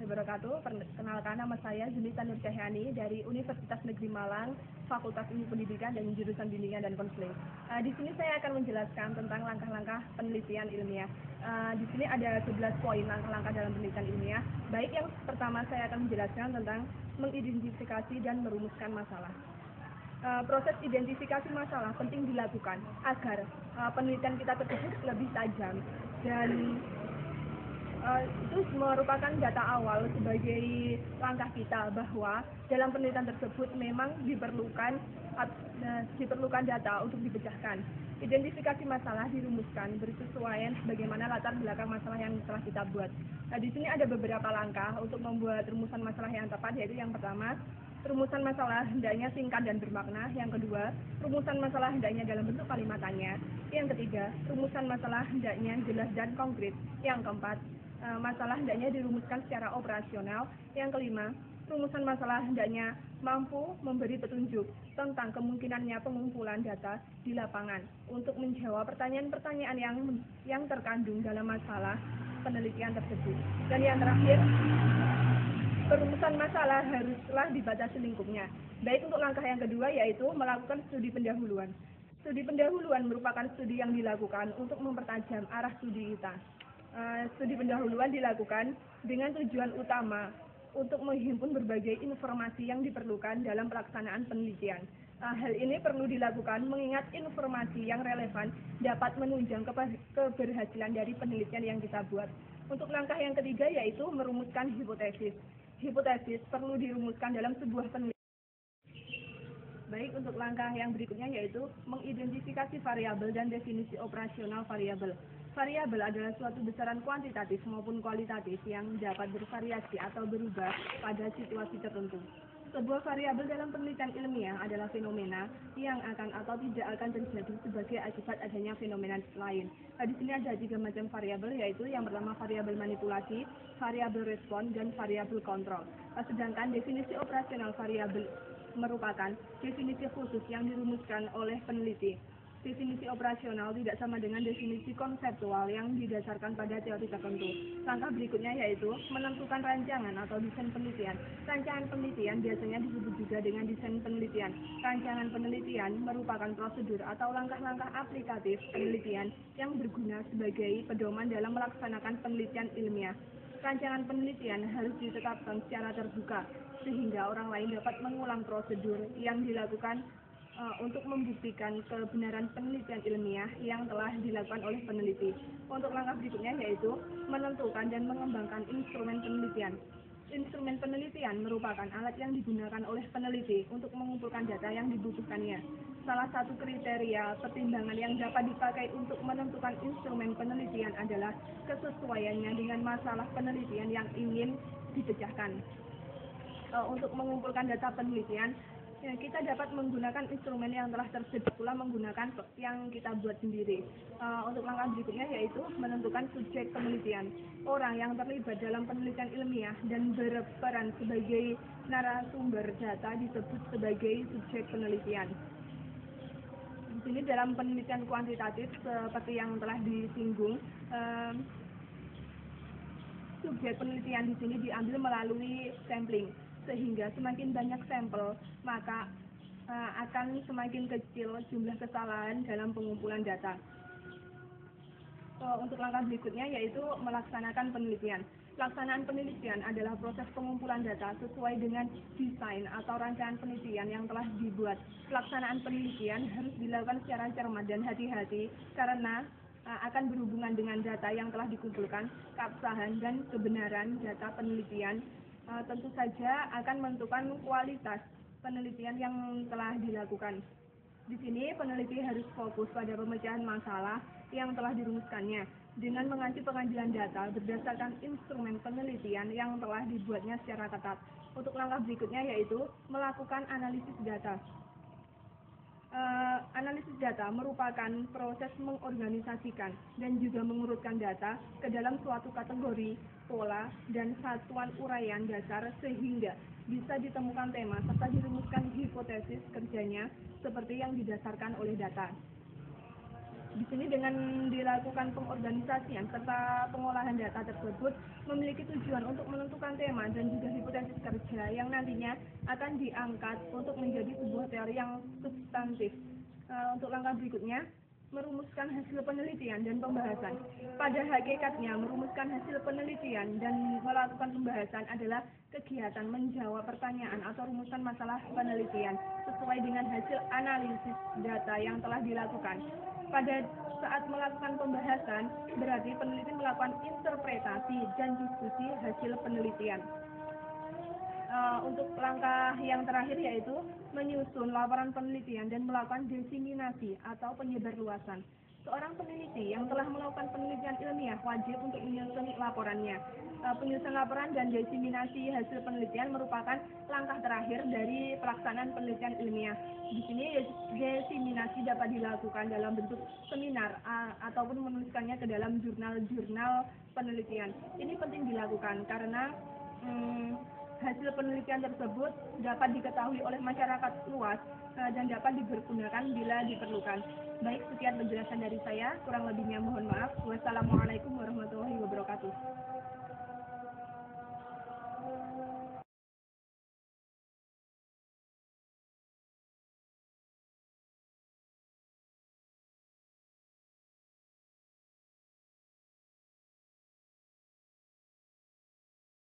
wabarakatuh. Perkenalkan, nama saya Zulita Nur Cahyani dari Universitas Negeri Malang, Fakultas Ilmu Pendidikan dan Jurusan Bimbingan dan Konseling. Di sini saya akan menjelaskan tentang langkah-langkah penelitian ilmiah. Di sini ada 11 poin langkah-langkah dalam penelitian ilmiah. Baik, yang pertama saya akan menjelaskan tentang mengidentifikasi dan merumuskan masalah. Proses identifikasi masalah penting dilakukan agar penelitian kita tersebut lebih tajam, dan itu merupakan data awal sebagai langkah kita bahwa dalam penelitian tersebut memang diperlukan data untuk dipecahkan. Identifikasi masalah dirumuskan bersesuaian bagaimana latar belakang masalah yang telah kita buat. Di sini ada beberapa langkah untuk membuat rumusan masalah yang tepat, yaitu yang pertama, rumusan masalah hendaknya singkat dan bermakna. Yang kedua, rumusan masalah hendaknya dalam bentuk kalimat tanya. Yang ketiga, rumusan masalah hendaknya jelas dan konkret. Yang keempat, masalah hendaknya dirumuskan secara operasional. Yang kelima, rumusan masalah hendaknya mampu memberi petunjuk tentang kemungkinannya pengumpulan data di lapangan untuk menjawab pertanyaan-pertanyaan yang terkandung dalam masalah penelitian tersebut. Dan yang terakhir, perumusan masalah haruslah dibatasi lingkupnya. Baik, untuk langkah yang kedua yaitu melakukan studi pendahuluan. Studi pendahuluan merupakan studi yang dilakukan untuk mempertajam arah studi kita. Studi pendahuluan dilakukan dengan tujuan utama untuk menghimpun berbagai informasi yang diperlukan dalam pelaksanaan penelitian. Hal ini perlu dilakukan mengingat informasi yang relevan dapat menunjang keberhasilan dari penelitian yang kita buat. Untuk langkah yang ketiga yaitu merumuskan hipotesis. Hipotesis perlu dirumuskan dalam sebuah penelitian. Baik, untuk langkah yang berikutnya yaitu mengidentifikasi variabel dan definisi operasional variabel. Variabel adalah suatu besaran kuantitatif maupun kualitatif yang dapat bervariasi atau berubah pada situasi tertentu. Sebuah variabel dalam penelitian ilmiah adalah fenomena yang akan atau tidak akan terjadi sebagai akibat adanya fenomena lain. Di sini ada 3 macam variabel, yaitu yang pertama variabel manipulasi, variabel respon, dan variabel kontrol. Sedangkan definisi operasional variabel merupakan definisi khusus yang dirumuskan oleh peneliti. Definisi operasional tidak sama dengan definisi konseptual yang didasarkan pada teori tertentu. Langkah berikutnya yaitu menentukan rancangan atau desain penelitian. Rancangan penelitian biasanya disebut juga dengan desain penelitian. Rancangan penelitian merupakan prosedur atau langkah-langkah aplikatif penelitian yang berguna sebagai pedoman dalam melaksanakan penelitian ilmiah. Rancangan penelitian harus ditetapkan secara terbuka, sehingga orang lain dapat mengulang prosedur yang dilakukan untuk membuktikan kebenaran penelitian ilmiah yang telah dilakukan oleh peneliti. Untuk langkah berikutnya yaitu menentukan dan mengembangkan instrumen penelitian. Instrumen penelitian merupakan alat yang digunakan oleh peneliti untuk mengumpulkan data yang dibutuhkannya. Salah satu kriteria pertimbangan yang dapat dipakai untuk menentukan instrumen penelitian adalah kesesuaiannya dengan masalah penelitian yang ingin dipecahkan. Untuk mengumpulkan data penelitian, kita dapat menggunakan instrumen yang telah tersedia pula menggunakan yang kita buat sendiri. Untuk langkah berikutnya yaitu menentukan subjek penelitian. Orang yang terlibat dalam penelitian ilmiah dan berperan sebagai narasumber data disebut sebagai subjek penelitian. Di sini dalam penelitian kuantitatif seperti yang telah disinggung, subjek penelitian di sini diambil melalui sampling, sehingga semakin banyak sampel maka akan semakin kecil jumlah kesalahan dalam pengumpulan data. Untuk langkah berikutnya yaitu melaksanakan penelitian. Pelaksanaan penelitian adalah proses pengumpulan data sesuai dengan desain atau rancangan penelitian yang telah dibuat. Pelaksanaan penelitian harus dilakukan secara cermat dan hati-hati karena akan berhubungan dengan data yang telah dikumpulkan. Keabsahan dan kebenaran data penelitian tentu saja akan menentukan kualitas penelitian yang telah dilakukan. Di sini peneliti harus fokus pada pemecahan masalah yang telah dirumuskannya dengan mengacu pengambilan data berdasarkan instrumen penelitian yang telah dibuatnya secara ketat. Untuk langkah berikutnya yaitu melakukan analisis data. Analisis data merupakan proses mengorganisasikan dan juga mengurutkan data ke dalam suatu kategori, pola, dan satuan uraian dasar sehingga bisa ditemukan tema serta dirumuskan hipotesis kerjanya seperti yang didasarkan oleh data. Di sini dengan dilakukan pengorganisasian serta pengolahan data tersebut memiliki tujuan untuk menentukan tema dan juga hipotesis kerja yang nantinya akan diangkat untuk menjadi sebuah teori yang substantif. Untuk langkah berikutnya, merumuskan hasil penelitian dan pembahasan. Pada hakikatnya, merumuskan hasil penelitian dan melakukan pembahasan adalah kegiatan menjawab pertanyaan atau rumusan masalah penelitian sesuai dengan hasil analisis data yang telah dilakukan. Pada saat melakukan pembahasan, berarti peneliti melakukan interpretasi dan diskusi hasil penelitian. Untuk langkah yang terakhir yaitu menyusun laporan penelitian dan melakukan diseminasi atau penyebarluasan. Seorang peneliti yang telah melakukan penelitian ilmiah wajib untuk menyusun laporannya. Penyusunan laporan dan diseminasi hasil penelitian merupakan langkah terakhir dari pelaksanaan penelitian ilmiah. Di sini diseminasi dapat dilakukan dalam bentuk seminar ataupun menuliskannya ke dalam jurnal-jurnal penelitian. Ini penting dilakukan karena hasil penelitian tersebut dapat diketahui oleh masyarakat luas dan dapat dipergunakan bila diperlukan. Baik, sekian penjelasan dari saya. Kurang lebihnya mohon maaf. Wassalamualaikum warahmatullahi wabarakatuh.